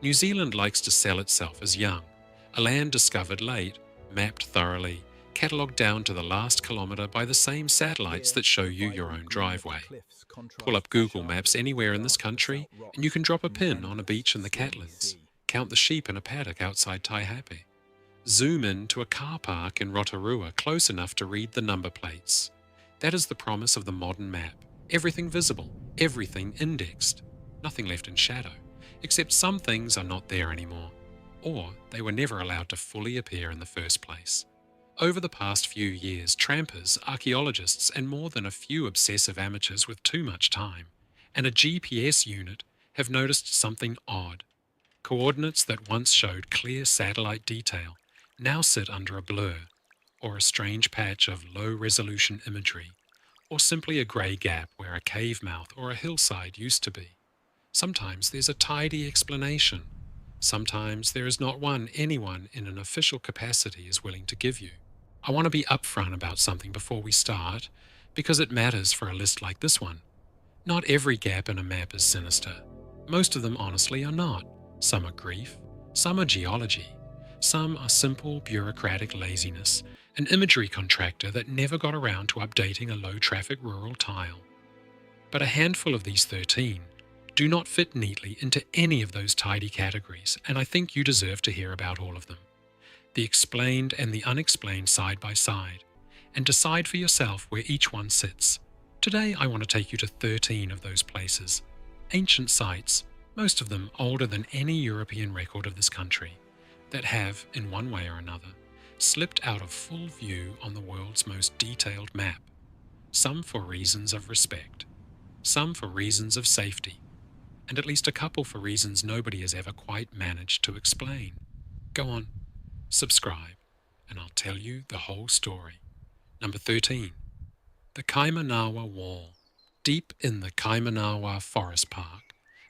New Zealand likes to sell itself as young, a land discovered late, mapped thoroughly, catalogued down to the last kilometre by the same satellites Here, that show the you your vibrant own green of the driveway. cliffs Pull contrasts up Google sharply Maps with the anywhere in this dark country basalt and you rocks can drop a and the pin on a endless, beach in the sleepy Catlins, sea. count the sheep in a paddock outside Taihape, zoom in to a car park in Rotorua close enough to read the number plates. That is the promise of the modern map. Everything visible, everything indexed, nothing left in shadow, except some things are not there anymore, or they were never allowed to fully appear in the first place. Over the past few years, trampers, archaeologists, and more than a few obsessive amateurs with too much time, and a GPS unit have noticed something odd. Coordinates that once showed clear satellite detail now sit under a blur, or a strange patch of low-resolution imagery, or simply a grey gap where a cave mouth or a hillside used to be. Sometimes there's a tidy explanation. Sometimes there is not one anyone in an official capacity is willing to give you. I want to be upfront about something before we start, because it matters for a list like this one. Not every gap in a map is sinister. Most of them honestly are not. Some are grief, some are geology, some are simple bureaucratic laziness, an imagery contractor that never got around to updating a low-traffic rural tile. But a handful of these 13 do not fit neatly into any of those tidy categories, and I think you deserve to hear about all of them. The explained and the unexplained side by side, and decide for yourself where each one sits. Today I want to take you to 13 of those places. Ancient sites, most of them older than any European record of this country, that have, in one way or another, slipped out of full view on the world's most detailed map. Some for reasons of respect, some for reasons of safety, and at least a couple for reasons nobody has ever quite managed to explain. Go on, subscribe, and I'll tell you the whole story. Number 13. The Kaimanawa Wall. Deep in the Kaimanawa Forest Park,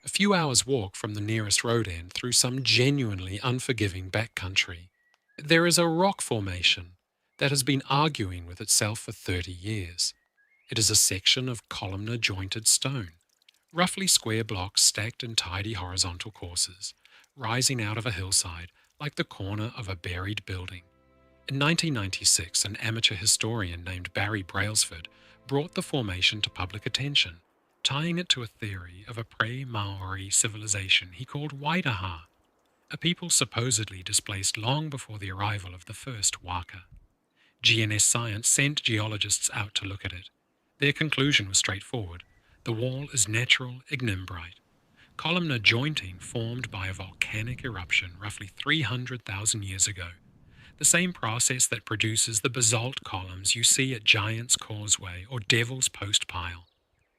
a few hours' walk from the nearest road end through some genuinely unforgiving backcountry, there is a rock formation that has been arguing with itself for 30 years. It is a section of columnar jointed stone, roughly square blocks stacked in tidy horizontal courses, rising out of a hillside like the corner of a buried building. In 1996, an amateur historian named Barry Brailsford brought the formation to public attention, tying it to a theory of a pre-Maori civilization he called Wairua, a people supposedly displaced long before the arrival of the first waka. GNS Science sent geologists out to look at it. Their conclusion was straightforward. The wall is natural ignimbrite, columnar jointing formed by a volcanic eruption roughly 300,000 years ago, the same process that produces the basalt columns you see at Giant's Causeway or Devil's Post Pile.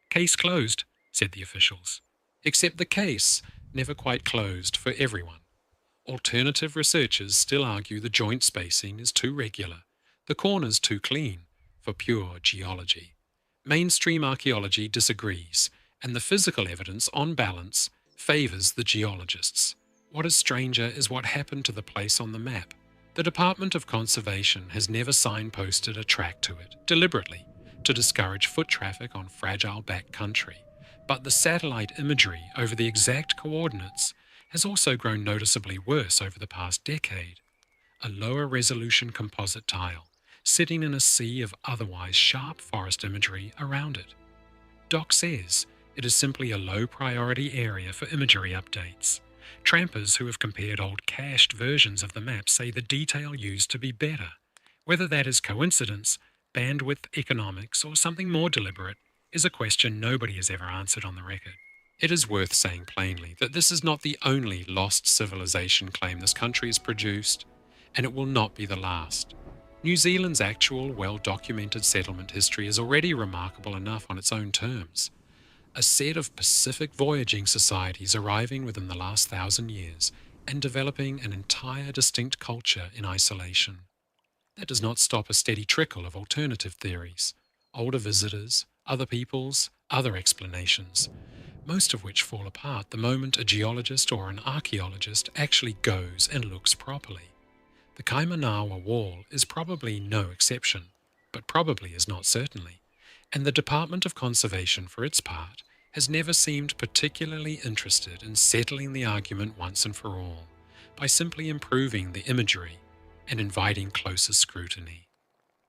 Case closed, said the officials. Except the case never quite closed for everyone. Alternative researchers still argue the joint spacing is too regular, the corners too clean, for pure geology. Mainstream archaeology disagrees, and the physical evidence, on balance, favours the geologists. What is stranger is what happened to the place on the map. The Department of Conservation has never signposted a track to it, deliberately, to discourage foot traffic on fragile backcountry. But the satellite imagery over the exact coordinates has also grown noticeably worse over the past decade. A lower resolution composite tile, sitting in a sea of otherwise sharp forest imagery around it. Doc says it is simply a low priority area for imagery updates. Trampers who have compared old cached versions of the map say the detail used to be better. Whether that is coincidence, bandwidth economics, or something more deliberate is a question nobody has ever answered on the record. It is worth saying plainly that this is not the only lost civilization claim this country has produced, and it will not be the last. New Zealand's actual, well-documented settlement history is already remarkable enough on its own terms. A set of Pacific voyaging societies arriving within the last 1,000 years and developing an entire distinct culture in isolation. That does not stop a steady trickle of alternative theories, older visitors, other peoples, other explanations, most of which fall apart the moment a geologist or an archaeologist actually goes and looks properly. The Kaimanawa Wall is probably no exception, but probably is not certainly, and the Department of Conservation, for its part, has never seemed particularly interested in settling the argument once and for all by simply improving the imagery and inviting closer scrutiny.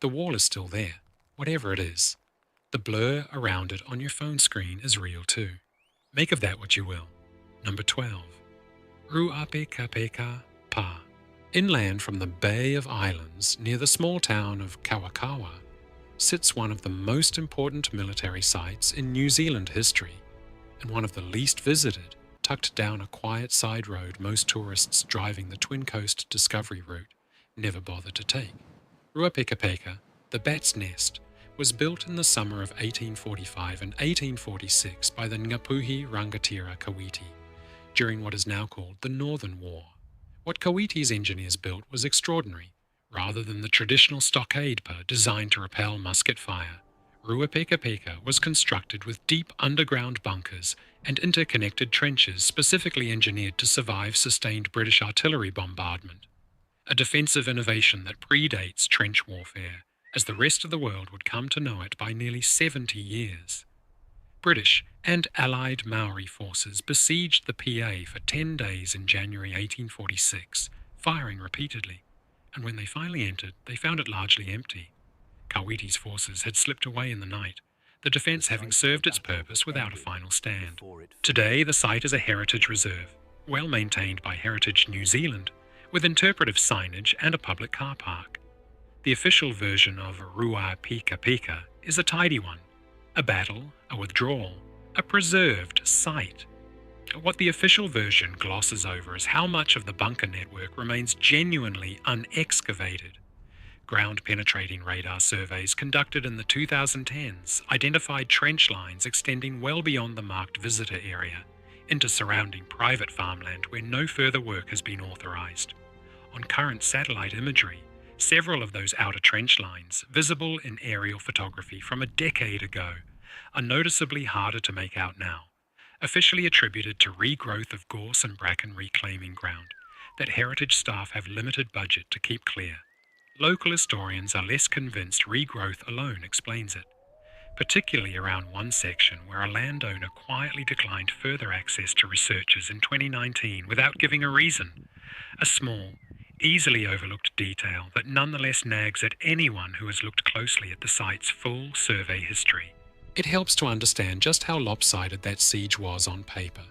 The wall is still there, whatever it is. The blur around it on your phone screen is real too. Make of that what you will. Number 12. Ruapekapeka Pā. Inland from the Bay of Islands, near the small town of Kauwae, sits one of the most important military sites in New Zealand history, and one of the least visited, tucked down a quiet side road most tourists driving the Twin Coast Discovery route never bother to take. Ruapekapeka, the Bat's Nest, was built in the summer of 1845 and 1846 by the Ngapuhi Rangatira Kawiti during what is now called the Northern War. What Kawiti's engineers built was extraordinary. Rather than the traditional stockade designed to repel musket fire, Ruapekapeka was constructed with deep underground bunkers and interconnected trenches specifically engineered to survive sustained British artillery bombardment. A defensive innovation that predates trench warfare, as the rest of the world would come to know it by nearly 70 years. British and Allied Maori forces besieged the PA for 10 days in January 1846, firing repeatedly, and when they finally entered, they found it largely empty. Kawiti's forces had slipped away in the night, the defence having served its purpose without a final stand. Today, the site is a heritage reserve, well maintained by Heritage New Zealand, with interpretive signage and a public car park. The official version of Ruapekapeka is a tidy one, a battle, a withdrawal, a preserved site. What the official version glosses over is how much of the bunker network remains genuinely unexcavated. Ground-penetrating radar surveys conducted in the 2010s identified trench lines extending well beyond the marked visitor area into surrounding private farmland where no further work has been authorised. On current satellite imagery, several of those outer trench lines, visible in aerial photography from a decade ago, are noticeably harder to make out now, officially attributed to regrowth of gorse and bracken reclaiming ground that heritage staff have limited budget to keep clear. Local historians are less convinced regrowth alone explains it, particularly around one section where a landowner quietly declined further access to researchers in 2019 without giving a reason. A small, easily overlooked detail that nonetheless nags at anyone who has looked closely at the site's full survey history. It helps to understand just how lopsided that siege was on paper.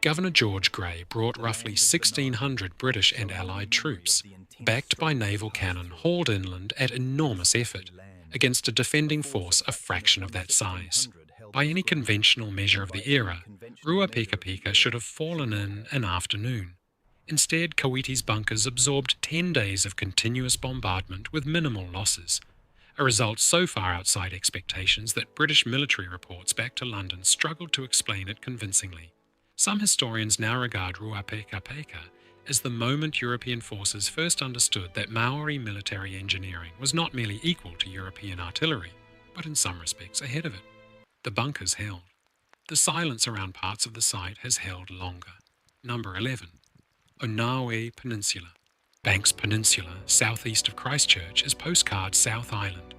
Governor George Grey brought roughly 1,600 British and Allied troops, backed by naval cannon hauled inland at enormous effort, against a defending force a fraction of that size. By any conventional measure of the era, Ruapekapeka should have fallen in an afternoon. Instead, Kawiti's bunkers absorbed 10 days of continuous bombardment with minimal losses, a result so far outside expectations that British military reports back to London struggled to explain it convincingly. Some historians now regard Ruapekapeka as the moment European forces first understood that Maori military engineering was not merely equal to European artillery, but in some respects ahead of it. The bunkers held. The silence around parts of the site has held longer. Number 11. Onawe Peninsula. Banks Peninsula, southeast of Christchurch, is postcard South Island.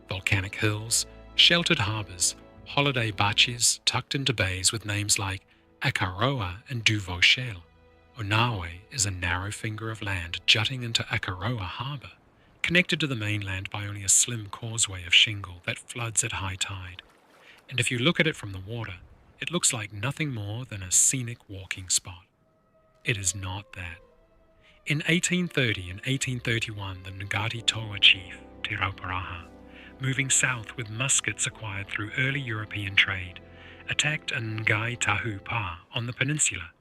Volcanic hills, sheltered harbours, holiday baches tucked into bays with names like Akaroa and Duvauchel. Onawe is a narrow finger of land jutting into Akaroa harbour, connected to the mainland by only a slim causeway of shingle that floods at high tide. And if you look at it from the water, it looks like nothing more than a scenic walking spot. It is not that. In 1830 and 1831, the Ngati Toa chief, Te Rauparaha, moving south with muskets acquired through early European trade, attacked a Ngai Tahu Pā on the peninsula.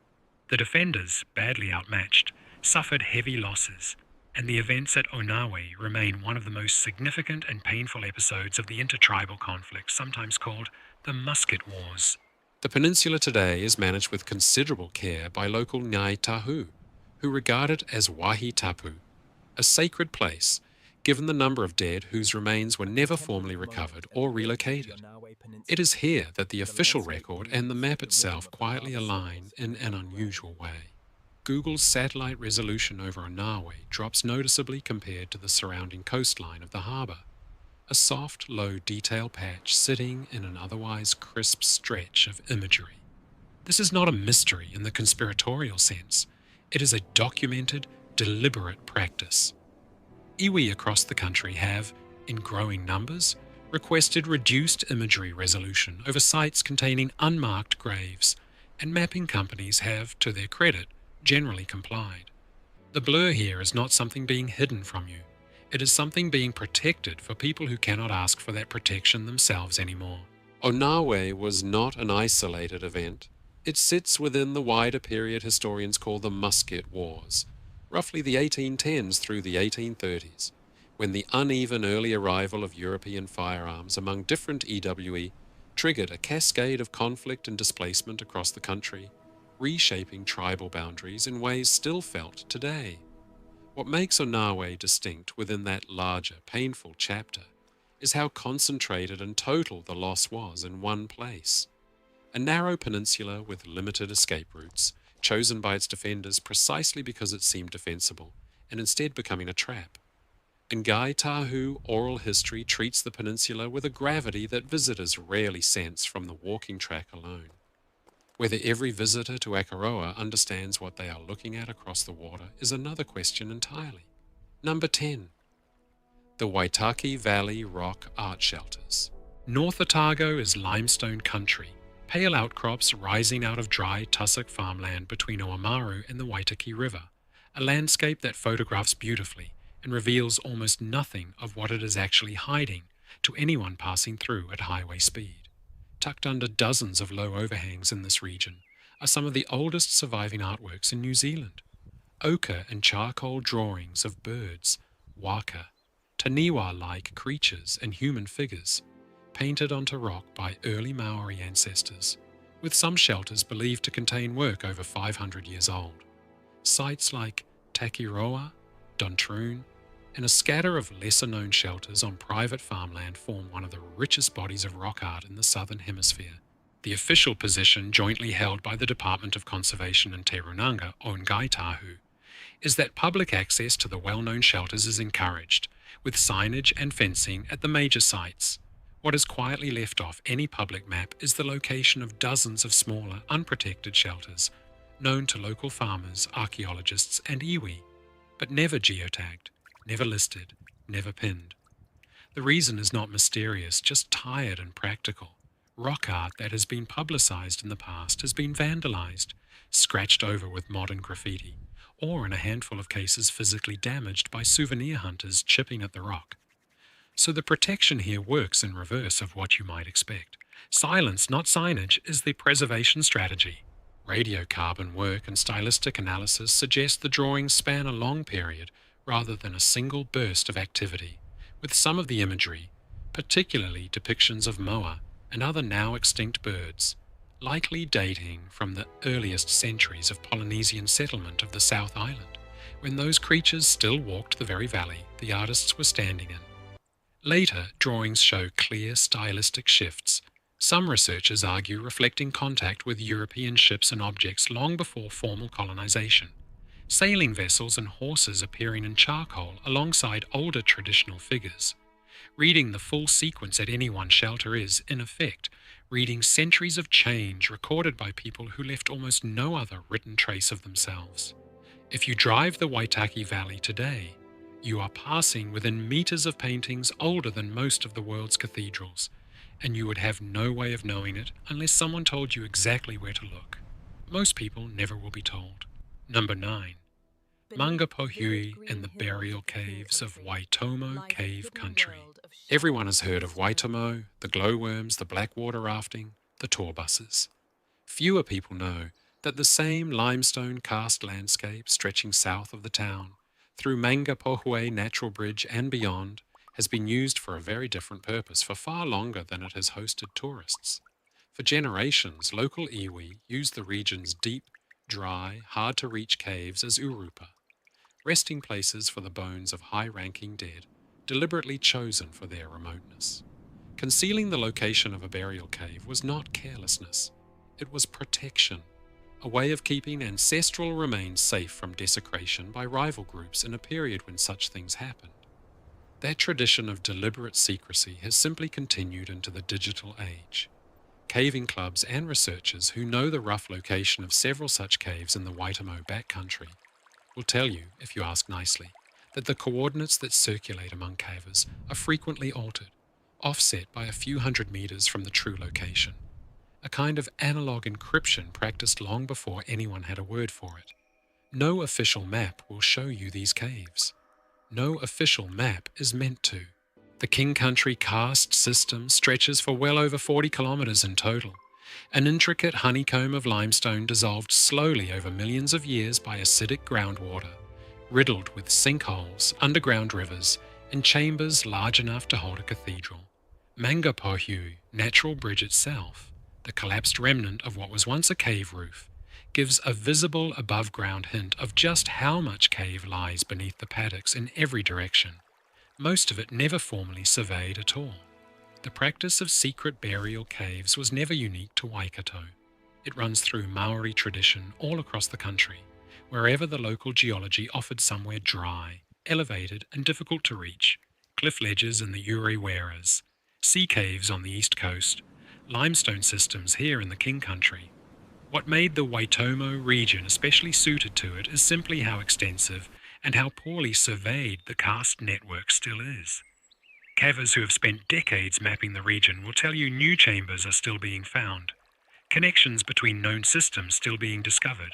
The defenders, badly outmatched, suffered heavy losses, and the events at Onawe remain one of the most significant and painful episodes of the intertribal conflict, sometimes called the Musket Wars. The peninsula today is managed with considerable care by local Ngai Tahu, who regard it as Wahi Tapu, a sacred place, given the number of dead whose remains were never formally recovered or relocated. It is here that the official record and the map itself quietly align in an unusual way. Google's satellite resolution over Onawe drops noticeably compared to the surrounding coastline of the harbour. a soft, low detail patch sitting in an otherwise crisp stretch of imagery. This is not a mystery in the conspiratorial sense. It is a documented, deliberate practice. Iwi across the country have, in growing numbers, requested reduced imagery resolution over sites containing unmarked graves, and mapping companies have, to their credit, generally complied. The blur here is not something being hidden from you. It is something being protected for people who cannot ask for that protection themselves anymore. Onawe was not an isolated event. It sits within the wider period historians call the Musket Wars, roughly the 1810s through the 1830s, when the uneven early arrival of European firearms among different EWE triggered a cascade of conflict and displacement across the country, reshaping tribal boundaries in ways still felt today. What makes Onawe distinct within that larger, painful chapter is how concentrated and total the loss was in one place. A narrow peninsula with limited escape routes, chosen by its defenders precisely because it seemed defensible, and instead becoming a trap. In Ngai Tahu, oral history treats the peninsula with a gravity that visitors rarely sense from the walking track alone. Whether every visitor to Akaroa understands what they are looking at across the water is another question entirely. Number 10. The Waitaki Valley Rock Art Shelters. North Otago is limestone country, pale outcrops rising out of dry tussock farmland between Oamaru and the Waitaki River, a landscape that photographs beautifully and reveals almost nothing of what it is actually hiding to anyone passing through at highway speed. Tucked under dozens of low overhangs in this region are some of the oldest surviving artworks in New Zealand. Ochre and charcoal drawings of birds, waka, taniwha-like creatures and human figures, painted onto rock by early Maori ancestors, with some shelters believed to contain work over 500 years old. Sites like Takiroa, Dontroon, and a scatter of lesser-known shelters on private farmland form one of the richest bodies of rock art in the Southern Hemisphere. The official position jointly held by the Department of Conservation and Te Runanga, o Ngai Tahu, is that public access to the well-known shelters is encouraged, with signage and fencing at the major sites. What is quietly left off any public map is the location of dozens of smaller, unprotected shelters, known to local farmers, archaeologists, and iwi, but never geotagged, never listed, never pinned. The reason is not mysterious, just tired and practical. Rock art that has been publicized in the past has been vandalized, scratched over with modern graffiti, or in a handful of cases physically damaged by souvenir hunters chipping at the rock. So the protection here works in reverse of what you might expect. Silence, not signage, is the preservation strategy. Radiocarbon work and stylistic analysis suggest the drawings span a long period rather than a single burst of activity, with some of the imagery, particularly depictions of moa and other now extinct birds, likely dating from the earliest centuries of Polynesian settlement of the South Island, when those creatures still walked the very valley the artists were standing in. Later, drawings show clear stylistic shifts, some researchers argue reflecting contact with European ships and objects long before formal colonization. Sailing vessels and horses appearing in charcoal alongside older traditional figures. Reading the full sequence at any one shelter is, in effect, reading centuries of change recorded by people who left almost no other written trace of themselves. If you drive the Waitaki Valley today, you are passing within meters of paintings older than most of the world's cathedrals, and you would have no way of knowing it unless someone told you exactly where to look. Most people never will be told. Number 9. Mangapohui and the burial caves of Waitomo Cave Country. Everyone has heard of Waitomo, the glowworms, the blackwater rafting, the tour buses. Fewer people know that the same limestone karst landscape stretching south of the town, through Mangapohui Natural Bridge and beyond, has been used for a very different purpose for far longer than it has hosted tourists. For generations, local iwi used the region's deep, dry, hard-to-reach caves as urupa, resting places for the bones of high-ranking dead, deliberately chosen for their remoteness. Concealing the location of a burial cave was not carelessness. It was protection, a way of keeping ancestral remains safe from desecration by rival groups in a period when such things happened. That tradition of deliberate secrecy has simply continued into the digital age. Caving clubs and researchers who know the rough location of several such caves in the Waitomo backcountry will tell you, if you ask nicely, that the coordinates that circulate among cavers are frequently altered, offset by a few hundred meters from the true location, a kind of analog encryption practiced long before anyone had a word for it. No official map will show you these caves. No official map is meant to. The King Country karst system stretches for well over 40 kilometres in total, an intricate honeycomb of limestone dissolved slowly over millions of years by acidic groundwater, riddled with sinkholes, underground rivers, and chambers large enough to hold a cathedral. Maungawhau Natural Bridge itself, the collapsed remnant of what was once a cave roof, gives a visible above-ground hint of just how much cave lies beneath the paddocks in every direction, most of it never formally surveyed at all. The practice of secret burial caves was never unique to Waikato. It runs through Maori tradition all across the country, wherever the local geology offered somewhere dry, elevated and difficult to reach, cliff ledges in the Ureweras, sea caves on the east coast, limestone systems here in the King Country. What made the Waitomo region especially suited to it is simply how extensive and how poorly surveyed the karst network still is. Cavers who have spent decades mapping the region will tell you new chambers are still being found, connections between known systems still being discovered,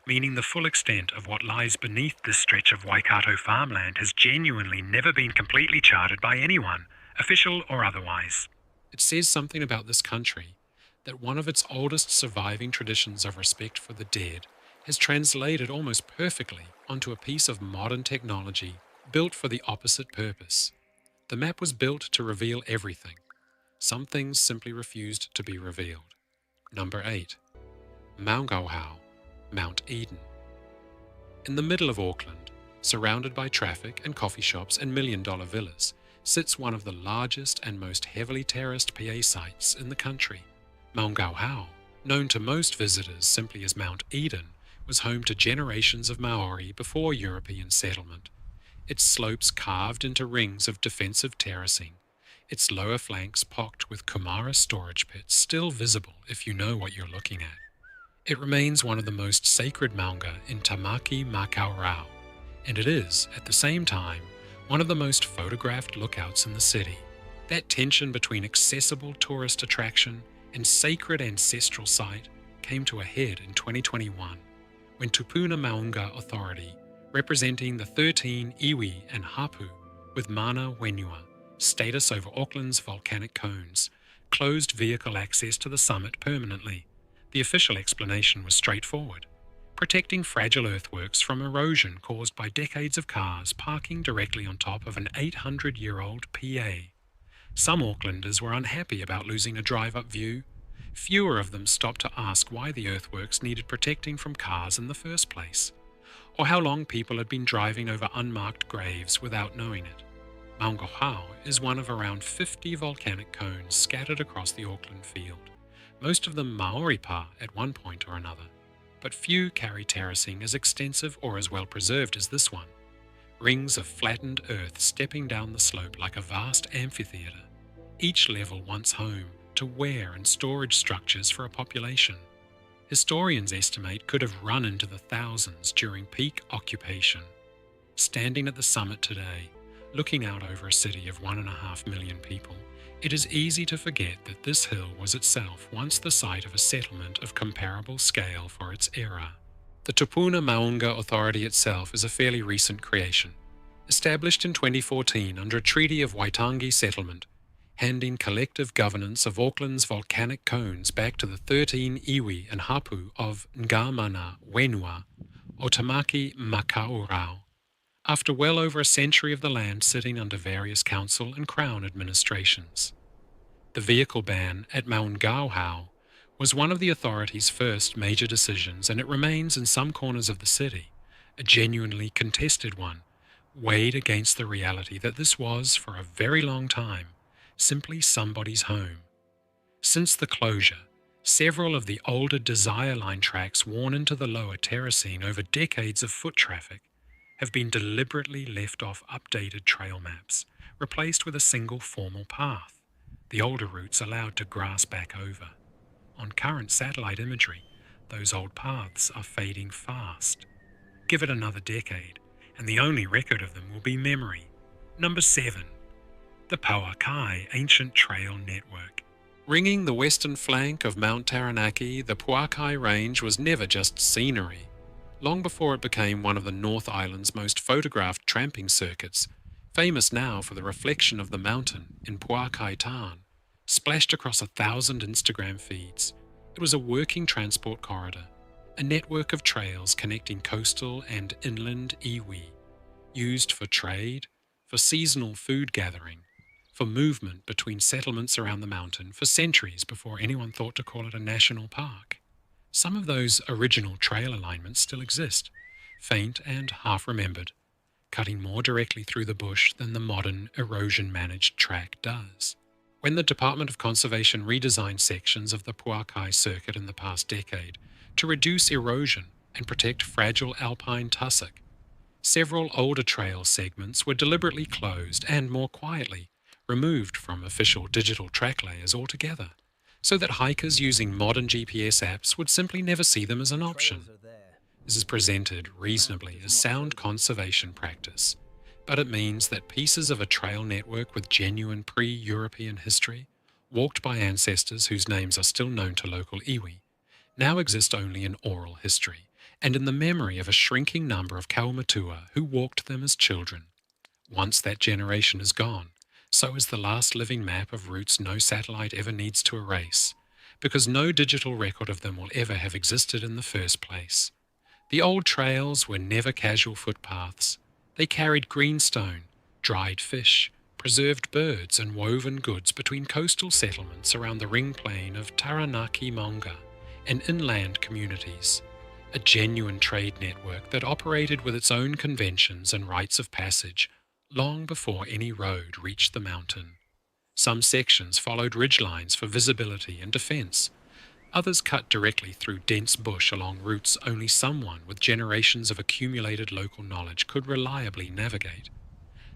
meaning the full extent of what lies beneath this stretch of Waikato farmland has genuinely never been completely charted by anyone, official or otherwise. It says something about this country that one of its oldest surviving traditions of respect for the dead has translated almost perfectly onto a piece of modern technology built for the opposite purpose. The map was built to reveal everything. Some things simply refused to be revealed. Number 8. Maungawhau, Mount Eden. In the middle of Auckland, surrounded by traffic and coffee shops and million-dollar villas, sits one of the largest and most heavily terraced PA sites in the country. Maungawhau, known to most visitors simply as Mount Eden, was home to generations of Maori before European settlement. Its slopes carved into rings of defensive terracing, its lower flanks pocked with kumara storage pits still visible if you know what you're looking at. It remains one of the most sacred maunga in Tamaki Makaurau, and it is, at the same time, one of the most photographed lookouts in the city. That tension between accessible tourist attraction and sacred ancestral site came to a head in 2021, when Tupuna Maunga Authority, representing the 13 iwi and hapu with mana wenua, status over Auckland's volcanic cones, closed vehicle access to the summit permanently. The official explanation was straightforward: protecting fragile earthworks from erosion caused by decades of cars parking directly on top of an 800-year-old PA. Some Aucklanders were unhappy about losing a drive-up view. Fewer of them stopped to ask why the earthworks needed protecting from cars in the first place, or how long people had been driving over unmarked graves without knowing it. Maungawhau is one of around 50 volcanic cones scattered across the Auckland field, most of them Maori Pa at one point or another, but few carry terracing as extensive or as well preserved as this one. Rings of flattened earth stepping down the slope like a vast amphitheatre, each level once home to wear and storage structures for a population. Historians estimate could have run into the thousands during peak occupation. Standing at the summit today, looking out over a city of 1.5 million people, it is easy to forget that this hill was itself once the site of a settlement of comparable scale for its era. The Tupuna Maunga Authority itself is a fairly recent creation, established in 2014 under a treaty of Waitangi settlement, handing collective governance of Auckland's volcanic cones back to the 13 iwi and hapu of Ngamana Wenua, Otamaki Makaurau, after well over a century of the land sitting under various council and crown administrations. The vehicle ban at Maungawhau was one of the authority's first major decisions, and it remains in some corners of the city, a genuinely contested one, weighed against the reality that this was, for a very long time, simply somebody's home. Since the closure, several of the older Desire Line tracks worn into the lower terracing over decades of foot traffic have been deliberately left off updated trail maps, replaced with a single formal path, the older routes allowed to grass back over. On current satellite imagery, those old paths are fading fast. Give it another decade, and the only record of them will be memory. Number 7. The Pouakai Ancient Trail Network. Ringing the western flank of Mount Taranaki, the Pouakai Range was never just scenery. Long before it became one of the North Island's most photographed tramping circuits, famous now for the reflection of the mountain in Pouakai town, splashed across 1,000 Instagram feeds, it was a working transport corridor, a network of trails connecting coastal and inland iwi, used for trade, for seasonal food gathering, for movement between settlements around the mountain for centuries before anyone thought to call it a national park. Some of those original trail alignments still exist, faint and half-remembered, cutting more directly through the bush than the modern erosion-managed track does. When the Department of Conservation redesigned sections of the Pouakai circuit in the past decade to reduce erosion and protect fragile alpine tussock, several older trail segments were deliberately closed and, more quietly, removed from official digital track layers altogether, so that hikers using modern GPS apps would simply never see them as an option. This is presented reasonably as sound conservation practice, but it means that pieces of a trail network with genuine pre-European history, walked by ancestors whose names are still known to local iwi, now exist only in oral history, and in the memory of a shrinking number of kaumatua who walked them as children. Once that generation is gone, so is the last living map of routes no satellite ever needs to erase, because no digital record of them will ever have existed in the first place. The old trails were never casual footpaths. They carried greenstone, dried fish, preserved birds and woven goods between coastal settlements around the ring plain of Taranaki-Maunga and inland communities, a genuine trade network that operated with its own conventions and rites of passage long before any road reached the mountain. Some sections followed ridgelines for visibility and defence. Others cut directly through dense bush along routes only someone with generations of accumulated local knowledge could reliably navigate.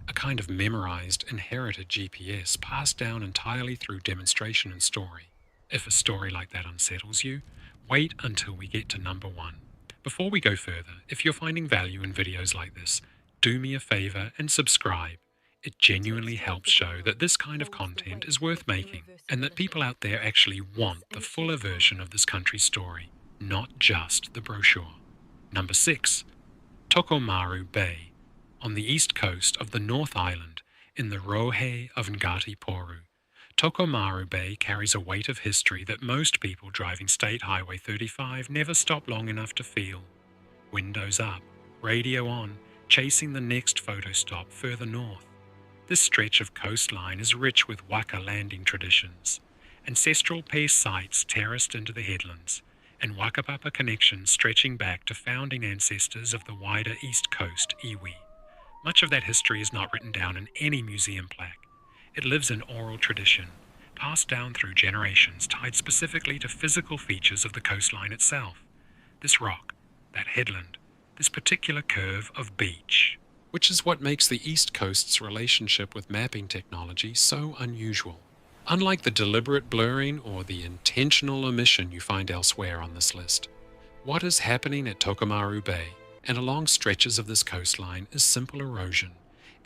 A kind of memorized, inherited GPS passed down entirely through demonstration and story. If a story like that unsettles you, wait until we get to number 1. Before we go further, if you're finding value in videos like this, do me a favour and subscribe. It genuinely helps show that this kind of content is worth making and that people out there actually want the fuller version of this country's story, not just the brochure. Number 6. Tokomaru Bay, on the east coast of the North Island in the Rohe of Ngati Porou. Tokomaru Bay carries a weight of history that most people driving State Highway 35 never stop long enough to feel. Windows up, radio on, chasing the next photo stop further north. This stretch of coastline is rich with waka landing traditions, ancestral pair sites terraced into the headlands, and waka-papa connections stretching back to founding ancestors of the wider east coast iwi. Much of that history is not written down in any museum plaque. It lives in oral tradition, passed down through generations, tied specifically to physical features of the coastline itself. This rock, that headland, this particular curve of beach. Which is what makes the East Coast's relationship with mapping technology so unusual. Unlike the deliberate blurring or the intentional omission you find elsewhere on this list, what is happening at Tokomaru Bay and along stretches of this coastline is simple erosion,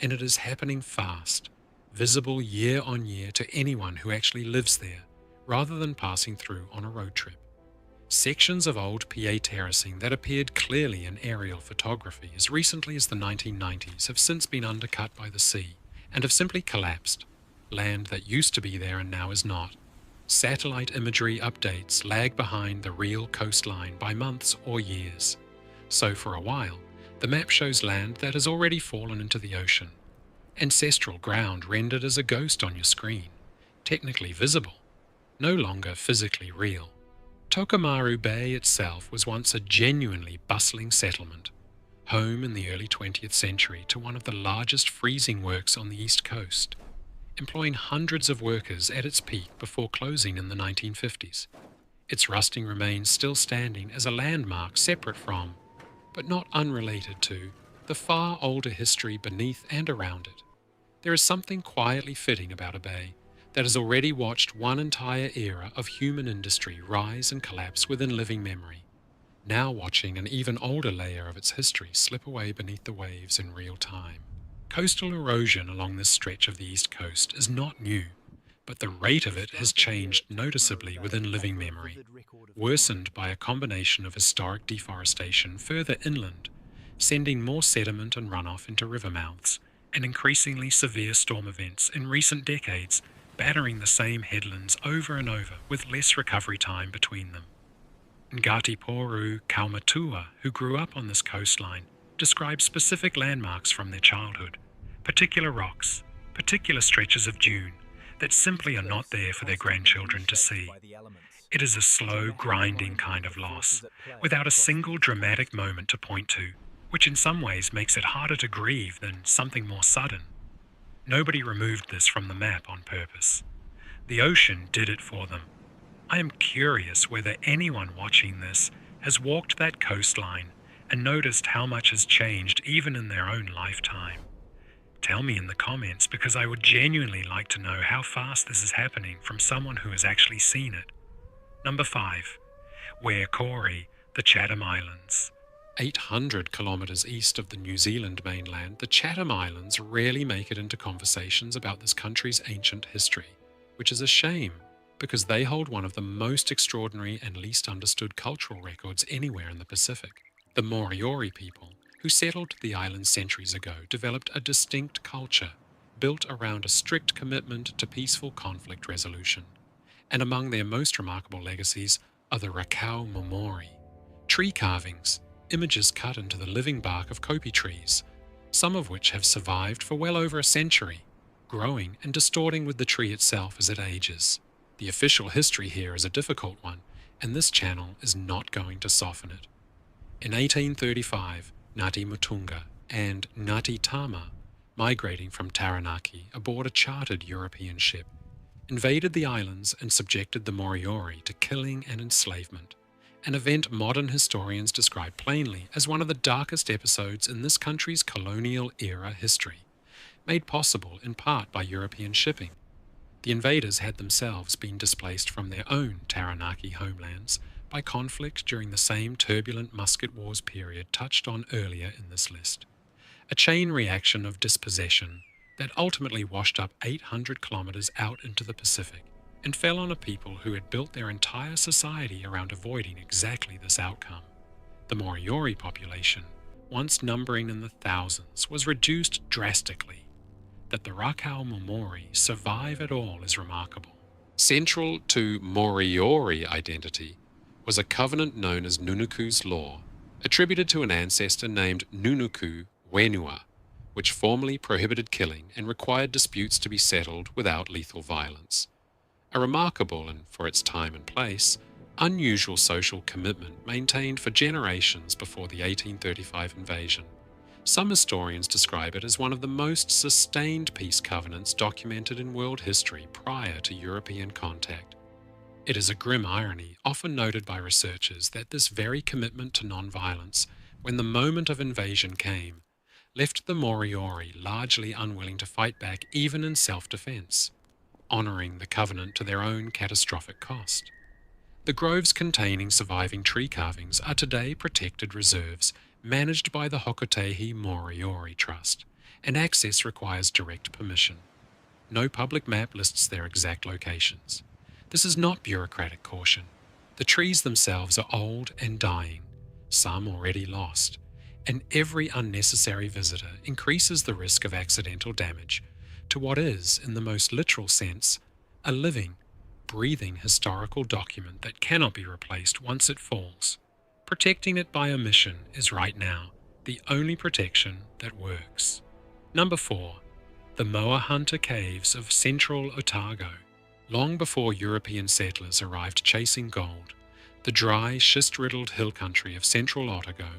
and it is happening fast, visible year on year to anyone who actually lives there, rather than passing through on a road trip. Sections of old PA terracing that appeared clearly in aerial photography as recently as the 1990s have since been undercut by the sea and have simply collapsed. Land that used to be there and now is not. Satellite imagery updates lag behind the real coastline by months or years. So for a while, the map shows land that has already fallen into the ocean. Ancestral ground rendered as a ghost on your screen, technically visible, no longer physically real. Tokomaru Bay itself was once a genuinely bustling settlement, home in the early 20th century to one of the largest freezing works on the east coast, employing hundreds of workers at its peak before closing in the 1950s. Its rusting remains still standing as a landmark separate from, but not unrelated to, the far older history beneath and around it. There is something quietly fitting about a bay that has already watched one entire era of human industry rise and collapse within living memory, now watching an even older layer of its history slip away beneath the waves in real time. Coastal erosion along this stretch of the east coast is not new, but the rate of it has changed noticeably within living memory, worsened by a combination of historic deforestation further inland, sending more sediment and runoff into river mouths, and increasingly severe storm events in recent decades battering the same headlands over and over with less recovery time between them. Ngati Porou Kaumatua, who grew up on this coastline, described specific landmarks from their childhood, particular rocks, particular stretches of dune, that simply are not there for their grandchildren to see. It is a slow, grinding kind of loss, without a single dramatic moment to point to, which in some ways makes it harder to grieve than something more sudden. Nobody removed this from the map on purpose. The ocean did it for them. I am curious whether anyone watching this has walked that coastline and noticed how much has changed even in their own lifetime. Tell me in the comments, because I would genuinely like to know how fast this is happening from someone who has actually seen it. Number 5. Wharekauri, the Chatham Islands. 800 kilometres east of the New Zealand mainland, the Chatham Islands rarely make it into conversations about this country's ancient history, which is a shame, because they hold one of the most extraordinary and least understood cultural records anywhere in the Pacific. The Moriori people, who settled the island centuries ago, developed a distinct culture built around a strict commitment to peaceful conflict resolution. And among their most remarkable legacies are the Rakau Momori, tree carvings, images cut into the living bark of kopi trees, some of which have survived for well over a century, growing and distorting with the tree itself as it ages. The official history here is a difficult one, and this channel is not going to soften it. In 1835, Ngati Mutunga and Ngati Tama, migrating from Taranaki aboard a chartered European ship, invaded the islands and subjected the Moriori to killing and enslavement, an event modern historians describe plainly as one of the darkest episodes in this country's colonial-era history, made possible in part by European shipping. The invaders had themselves been displaced from their own Taranaki homelands by conflict during the same turbulent musket wars period touched on earlier in this list. A chain reaction of dispossession that ultimately washed up 800 kilometres out into the Pacific and fell on a people who had built their entire society around avoiding exactly this outcome. The Moriori population, once numbering in the thousands, was reduced drastically. That the Rakau Momori survive at all is remarkable. Central to Moriori identity was a covenant known as Nunuku's Law, attributed to an ancestor named Nunuku Wenua, which formally prohibited killing and required disputes to be settled without lethal violence. A remarkable and, for its time and place, unusual social commitment maintained for generations before the 1835 invasion. Some historians describe it as one of the most sustained peace covenants documented in world history prior to European contact. It is a grim irony, often noted by researchers, that this very commitment to non-violence, when the moment of invasion came, left the Moriori largely unwilling to fight back even in self-defense, honoring the covenant to their own catastrophic cost. The groves containing surviving tree carvings are today protected reserves managed by the Hokotehi Moriori Trust, and access requires direct permission. No public map lists their exact locations. This is not bureaucratic caution. The trees themselves are old and dying, some already lost, and every unnecessary visitor increases the risk of accidental damage to what is, in the most literal sense, a living, breathing historical document that cannot be replaced once it falls. Protecting it by omission is right now the only protection that works. Number 4. The Moa-Hunter caves of central Otago. Long before European settlers arrived chasing gold, the dry, schist-riddled hill country of central Otago,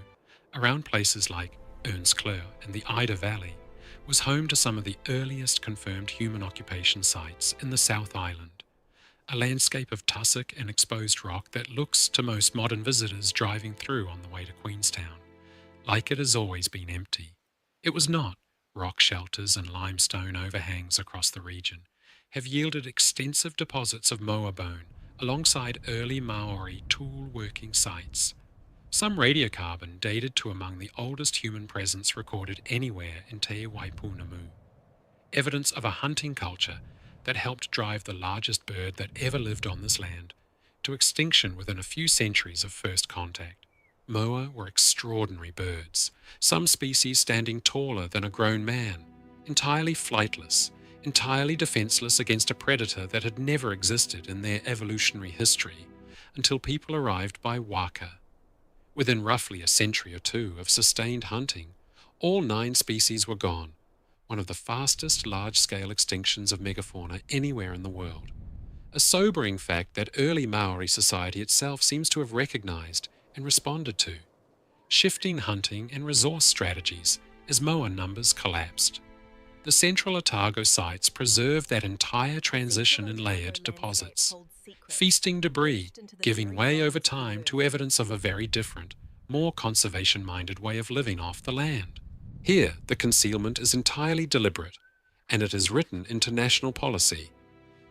around places like Earnsclere and the Ida Valley, was home to some of the earliest confirmed human occupation sites in the South Island, a landscape of tussock and exposed rock that looks to most modern visitors driving through on the way to Queenstown like it has always been empty. It was not. Rock shelters and limestone overhangs across the region have yielded extensive deposits of moa bone alongside early Maori tool-working sites. Some radiocarbon dated to among the oldest human presence recorded anywhere in Te Waipunamu. Evidence of a hunting culture that helped drive the largest bird that ever lived on this land to extinction within a few centuries of first contact. Moa were extraordinary birds, some species standing taller than a grown man, entirely flightless, entirely defenseless against a predator that had never existed in their evolutionary history until people arrived by Waka. Within roughly a century or two of sustained hunting, all 9 species were gone, one of the fastest large-scale extinctions of megafauna anywhere in the world. A sobering fact that early Maori society itself seems to have recognized and responded to. Shifting hunting and resource strategies as moa numbers collapsed. The central Otago sites preserved that entire transition in layered deposits, feasting debris, giving way over time to evidence of a very different, more conservation-minded way of living off the land. Here, the concealment is entirely deliberate, and it is written into national policy.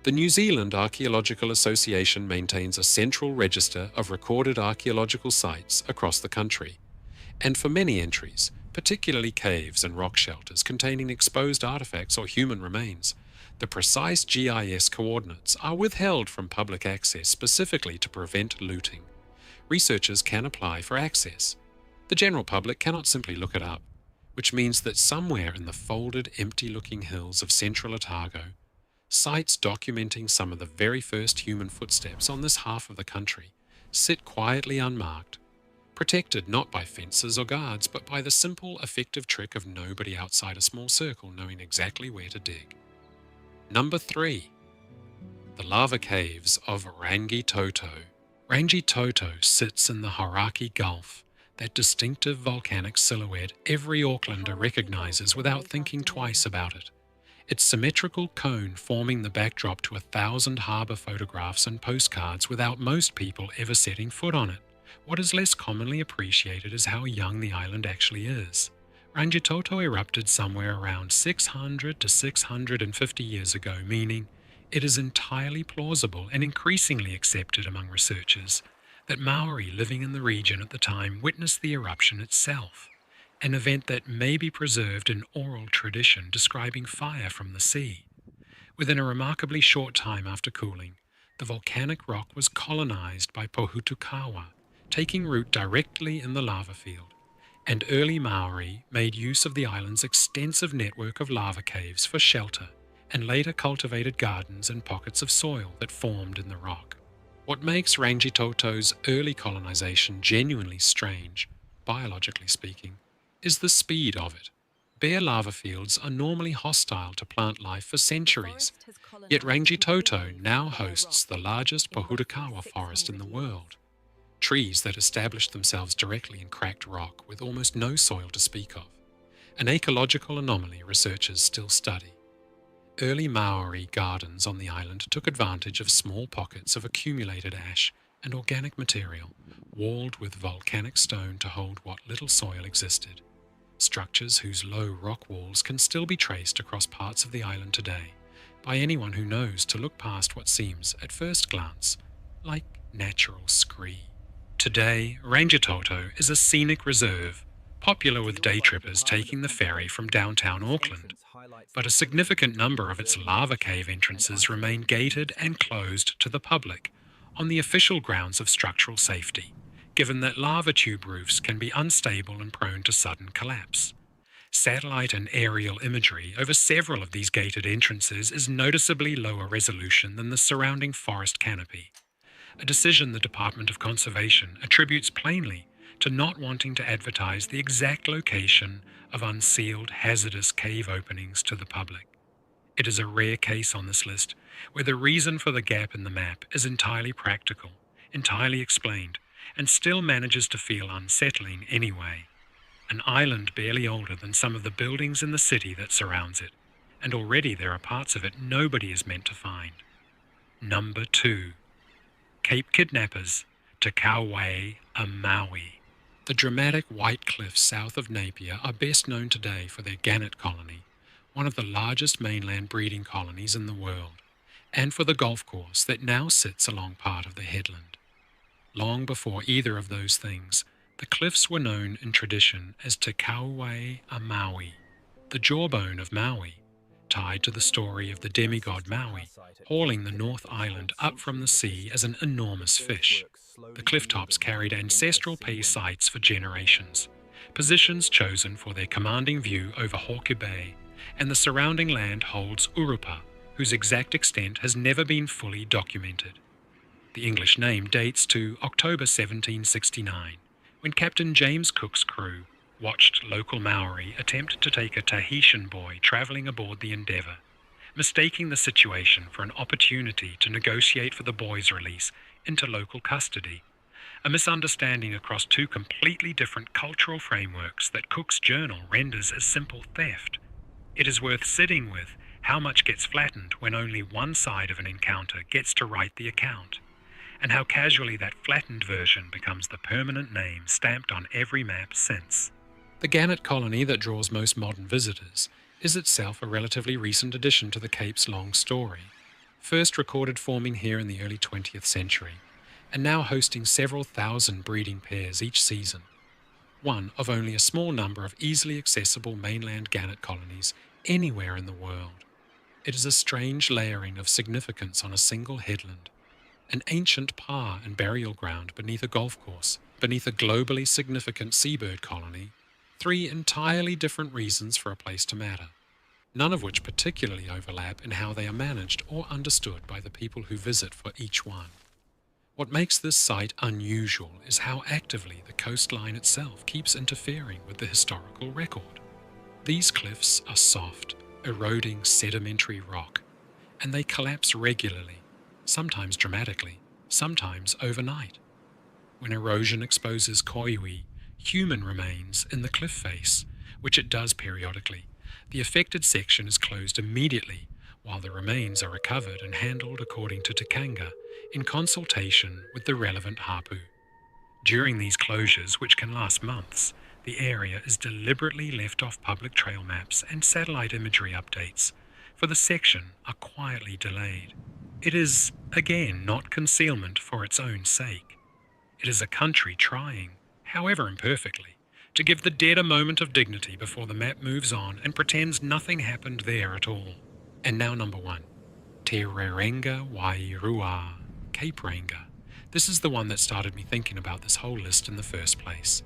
The New Zealand Archaeological Association maintains a central register of recorded archaeological sites across the country, and for many entries, particularly caves and rock shelters containing exposed artifacts or human remains, the precise GIS coordinates are withheld from public access specifically to prevent looting. Researchers can apply for access. The general public cannot simply look it up, which means that somewhere in the folded, empty-looking hills of central Otago, sites documenting some of the very first human footsteps on this half of the country sit quietly unmarked, protected not by fences or guards, but by the simple, effective trick of nobody outside a small circle knowing exactly where to dig. Number 3. The lava caves of Rangitoto. Rangitoto sits in the Hauraki Gulf, that distinctive volcanic silhouette every Aucklander recognizes without thinking twice about it. Its symmetrical cone forming the backdrop to 1,000 harbour photographs and postcards without most people ever setting foot on it. What is less commonly appreciated is how young the island actually is. Rangitoto erupted somewhere around 600 to 650 years ago, meaning it is entirely plausible and increasingly accepted among researchers that Maori living in the region at the time witnessed the eruption itself, an event that may be preserved in oral tradition describing fire from the sea. Within a remarkably short time after cooling, the volcanic rock was colonized by Pohutukawa, taking root directly in the lava field, and early Maori made use of the island's extensive network of lava caves for shelter, and later cultivated gardens and pockets of soil that formed in the rock. What makes Rangitoto's early colonization genuinely strange, biologically speaking, is the speed of it. Bare lava fields are normally hostile to plant life for centuries, yet Rangitoto now hosts the largest Pohutukawa forest in the world. Trees that established themselves directly in cracked rock with almost no soil to speak of. An ecological anomaly researchers still study. Early Maori gardens on the island took advantage of small pockets of accumulated ash and organic material, walled with volcanic stone to hold what little soil existed. Structures whose low rock walls can still be traced across parts of the island today by anyone who knows to look past what seems, at first glance, like natural scree. Today, Rangitoto is a scenic reserve, popular with day trippers taking the ferry from downtown Auckland, but a significant number of its lava cave entrances remain gated and closed to the public on the official grounds of structural safety, given that lava tube roofs can be unstable and prone to sudden collapse. Satellite and aerial imagery over several of these gated entrances is noticeably lower resolution than the surrounding forest canopy, a decision the Department of Conservation attributes plainly to not wanting to advertise the exact location of unsealed, hazardous cave openings to the public. It is a rare case on this list where the reason for the gap in the map is entirely practical, entirely explained, and still manages to feel unsettling anyway. An island barely older than some of the buildings in the city that surrounds it, and already there are parts of it nobody is meant to find. Number 2. Cape Kidnappers to Kauwae-a-Māui. The dramatic white cliffs south of Napier are best known today for their gannet colony, one of the largest mainland breeding colonies in the world, and for the golf course that now sits along part of the headland. Long before either of those things, the cliffs were known in tradition as Te Kauwae-a-Māui, the jawbone of Maui, tied to the story of the demigod Maui hauling the North Island up from the sea as an enormous fish. The cliff tops carried ancestral peace sites for generations, positions chosen for their commanding view over Hawke's Bay, and the surrounding land holds urupa, whose exact extent has never been fully documented. The English name dates to October 1769, when Captain James Cook's crew watched local Maori attempt to take a Tahitian boy travelling aboard the Endeavour, mistaking the situation for an opportunity to negotiate for the boy's release into local custody, a misunderstanding across two completely different cultural frameworks that Cook's journal renders as simple theft. It is worth sitting with how much gets flattened when only one side of an encounter gets to write the account, and how casually that flattened version becomes the permanent name stamped on every map since. The gannet colony that draws most modern visitors is itself a relatively recent addition to the Cape's long story, first recorded forming here in the early 20th century, and now hosting several thousand breeding pairs each season, one of only a small number of easily accessible mainland gannet colonies anywhere in the world. It is a strange layering of significance on a single headland, an ancient pā and burial ground beneath a golf course, beneath a globally significant seabird colony, three entirely different reasons for a place to matter, none of which particularly overlap in how they are managed or understood by the people who visit for each one. What makes this site unusual is how actively the coastline itself keeps interfering with the historical record. These cliffs are soft, eroding sedimentary rock, and they collapse regularly, sometimes dramatically, sometimes overnight. When erosion exposes koiwi, human remains, in the cliff face, which it does periodically, the affected section is closed immediately, while the remains are recovered and handled according to Tikanga, in consultation with the relevant hapu. During these closures, which can last months, the area is deliberately left off public trail maps and satellite imagery updates, for the section are quietly delayed. It is, again, not concealment for its own sake. It is a country trying, however imperfectly, to give the dead a moment of dignity before the map moves on and pretends nothing happened there at all. And now number one, Te Rerenga Wairua, Cape Reinga. This is the one that started me thinking about this whole list in the first place.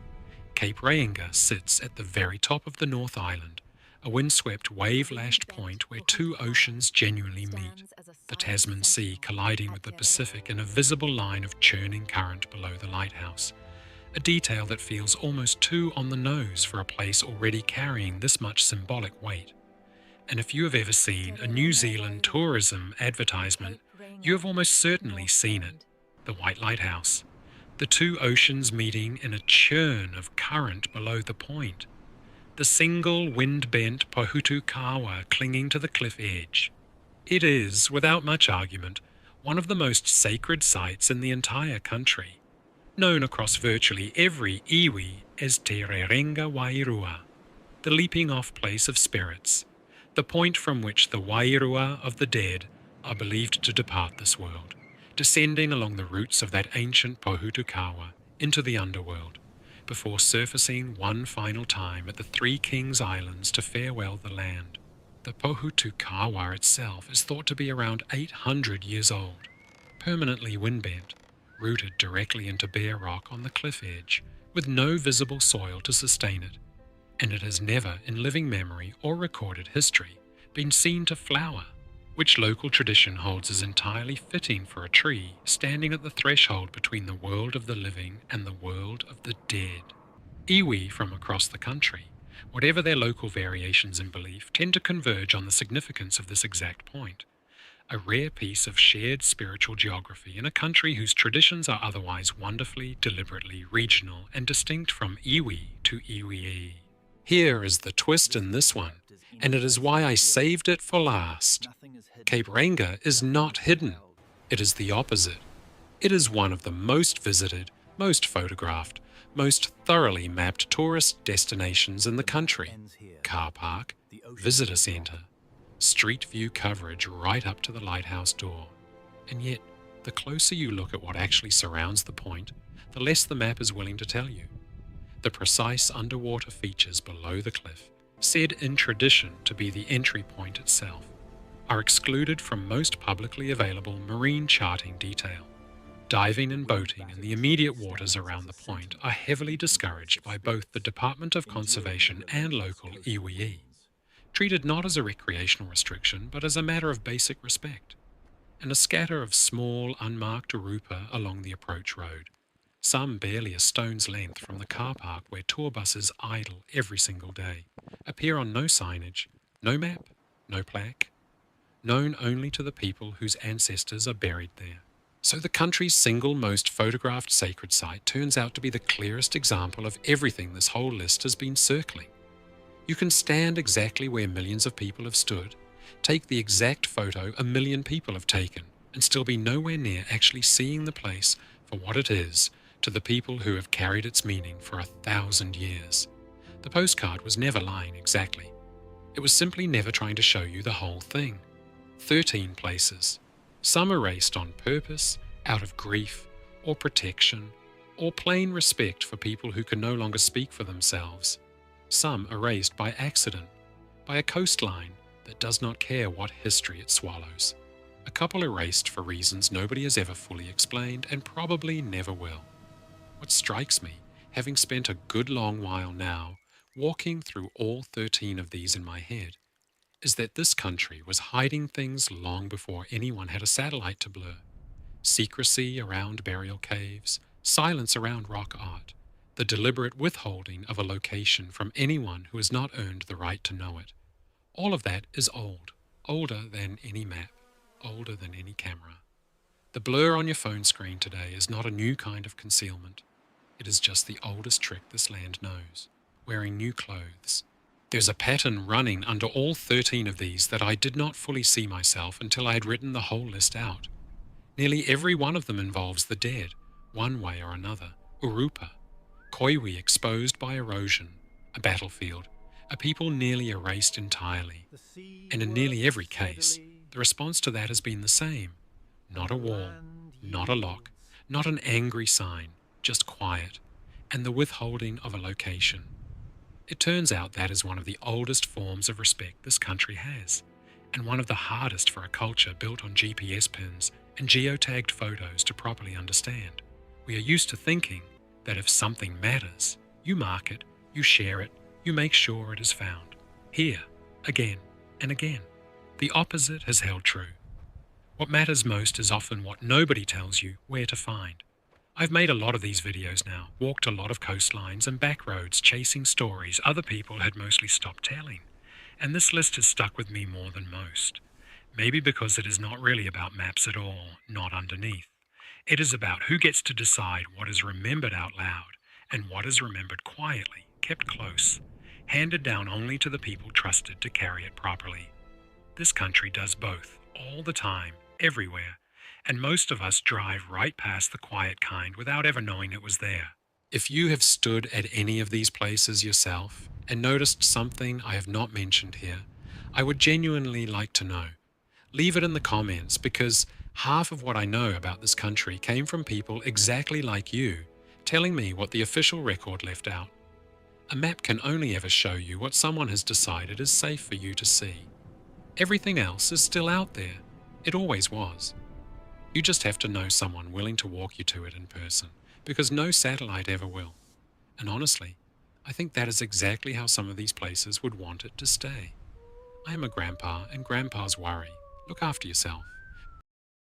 Cape Reinga sits at the very top of the North Island, a windswept, wave-lashed point where two oceans genuinely meet, the Tasman Sea colliding with the Pacific in a visible line of churning current below the lighthouse, a detail that feels almost too on the nose for a place already carrying this much symbolic weight. And if you have ever seen a New Zealand tourism advertisement, you have almost certainly seen it, the White Lighthouse, the two oceans meeting in a churn of current below the point, the single wind-bent Pohutukawa clinging to the cliff edge. It is, without much argument, one of the most sacred sites in the entire country, known across virtually every iwi as Te Rerenga Wairua, the leaping-off place of spirits, the point from which the Wairua of the dead are believed to depart this world, descending along the roots of that ancient Pohutukawa into the underworld, before surfacing one final time at the Three Kings Islands to farewell the land. The Pohutukawa itself is thought to be around 800 years old, permanently wind-bent, rooted directly into bare rock on the cliff edge, with no visible soil to sustain it, and it has never, in living memory or recorded history, been seen to flower, which local tradition holds as entirely fitting for a tree standing at the threshold between the world of the living and the world of the dead. Iwi from across the country, whatever their local variations in belief, tend to converge on the significance of this exact point, a rare piece of shared spiritual geography in a country whose traditions are otherwise wonderfully, deliberately regional and distinct from iwi to iwi. Here is the twist in this one, and it is why I saved it for last. Cape Reinga is not hidden. It is the opposite. It is one of the most visited, most photographed, most thoroughly mapped tourist destinations in the country. Car park, visitor centre, street view coverage right up to the lighthouse door. And yet, the closer you look at what actually surrounds the point, the less the map is willing to tell you. The precise underwater features below the cliff, said in tradition to be the entry point itself, are excluded from most publicly available marine charting detail. Diving and boating in the immediate waters around the point are heavily discouraged by both the Department of Conservation and local iwi, treated not as a recreational restriction but as a matter of basic respect. And a scatter of small, unmarked rupa along the approach road, some barely a stone's length from the car park where tour buses idle every single day, appear on no signage, no map, no plaque, known only to the people whose ancestors are buried there. So the country's single most photographed sacred site turns out to be the clearest example of everything this whole list has been circling. You can stand exactly where millions of people have stood, take the exact photo a million people have taken, and still be nowhere near actually seeing the place for what it is to the people who have carried its meaning for 1,000 years. The postcard was never lying exactly. It was simply never trying to show you the whole thing. 13 places, some erased on purpose, out of grief, or protection, or plain respect for people who can no longer speak for themselves. Some erased by accident, by a coastline that does not care what history it swallows. A couple erased for reasons nobody has ever fully explained and probably never will. What strikes me, having spent a good long while now walking through all 13 of these in my head, is that this country was hiding things long before anyone had a satellite to blur. Secrecy around burial caves, silence around rock art, the deliberate withholding of a location from anyone who has not earned the right to know it. All of that is old, older than any map, older than any camera. The blur on your phone screen today is not a new kind of concealment. It is just the oldest trick this land knows, wearing new clothes. There's a pattern running under all 13 of these that I did not fully see myself until I had written the whole list out. Nearly every one of them involves the dead, one way or another, urupa, koiwi exposed by erosion, a battlefield, a people nearly erased entirely. And in nearly every case, the response to that has been the same. Not a wall, not a lock, not an angry sign, just quiet, and the withholding of a location. It turns out that is one of the oldest forms of respect this country has, and one of the hardest for a culture built on GPS pins and geotagged photos to properly understand. We are used to thinking that if something matters, you mark it, you share it, you make sure it is found. Here, again and again. The opposite has held true. What matters most is often what nobody tells you where to find. I've made a lot of these videos now, walked a lot of coastlines and back roads chasing stories other people had mostly stopped telling, and this list has stuck with me more than most. Maybe because it is not really about maps at all, not underneath. It is about who gets to decide what is remembered out loud and what is remembered quietly, kept close, handed down only to the people trusted to carry it properly. This country does both, all the time, everywhere, and most of us drive right past the quiet kind without ever knowing it was there. If you have stood at any of these places yourself and noticed something I have not mentioned here, I would genuinely like to know. Leave it in the comments, because half of what I know about this country came from people exactly like you, telling me what the official record left out. A map can only ever show you what someone has decided is safe for you to see. Everything else is still out there. It always was. You just have to know someone willing to walk you to it in person, because no satellite ever will. And honestly, I think that is exactly how some of these places would want it to stay. I am a grandpa, and grandpas worry. Look after yourself.